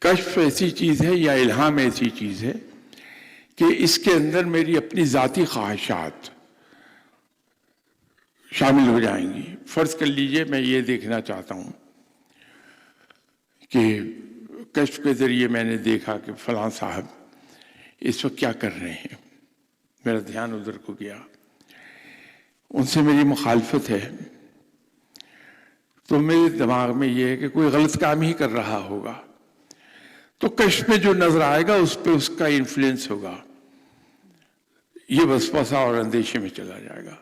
کشف ایسی چیز ہے یا الہام ایسی چیز ہے کہ اس کے اندر میری اپنی ذاتی خواہشات شامل ہو جائیں گی. فرض کر لیجئے میں یہ دیکھنا چاہتا ہوں کہ کشف کے ذریعے میں نے دیکھا کہ فلاں صاحب اس وقت کیا کر رہے ہیں، میرا دھیان ادھر کو گیا، ان سے میری مخالفت ہے، تو میرے دماغ میں یہ ہے کہ کوئی غلط کام ہی کر رہا ہوگا، تو کشف میں جو نظر آئے گا اس پہ اس کا انفلوئنس ہوگا، یہ وسوسہ اور اندیشے میں چلا جائے گا.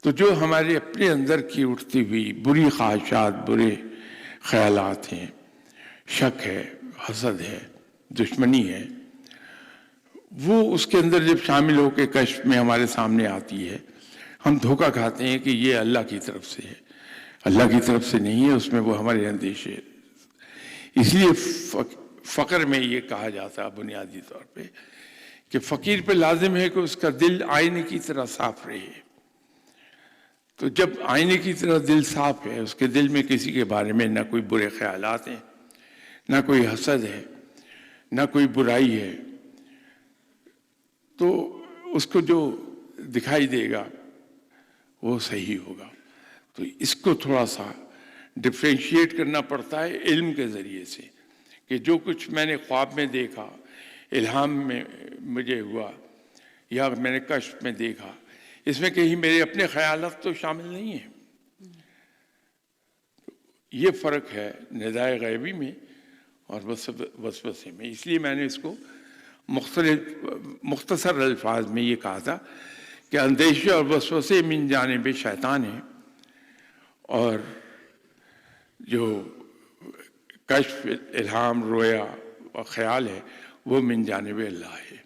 تو جو ہمارے اپنے اندر کی اٹھتی ہوئی بری خواہشات، برے خیالات ہیں، شک ہے، حسد ہے، دشمنی ہے، وہ اس کے اندر جب شامل ہو کے کشف میں ہمارے سامنے آتی ہے، ہم دھوکہ کھاتے ہیں کہ یہ اللہ کی طرف سے ہے. اللہ کی طرف سے نہیں ہے، اس میں وہ ہمارے اندیشے. اس لیے فقر میں یہ کہا جاتا ہے بنیادی طور پہ کہ فقیر پہ لازم ہے کہ اس کا دل آئینے کی طرح صاف رہے. تو جب آئینے کی طرح دل صاف ہے، اس کے دل میں کسی کے بارے میں نہ کوئی برے خیالات ہیں، نہ کوئی حسد ہے، نہ کوئی برائی ہے، تو اس کو جو دکھائی دے گا وہ صحیح ہوگا. تو اس کو تھوڑا سا ڈفرینشیٹ کرنا پڑتا ہے علم کے ذریعے سے، کہ جو کچھ میں نے خواب میں دیکھا، الہام میں مجھے ہوا، یا میں نے کشف میں دیکھا، اس میں کہیں میرے اپنے خیالات تو شامل نہیں ہیں. یہ فرق ہے ندائے غیبی میں اور وسوسے میں. اس لیے میں نے اس کو مختصر الفاظ میں یہ کہا تھا کہ اندیشے اور وسوسے من جانب شیطان ہیں، اور جو کشف، الہام، رویا اور خیال ہے وہ من جانب اللہ ہے.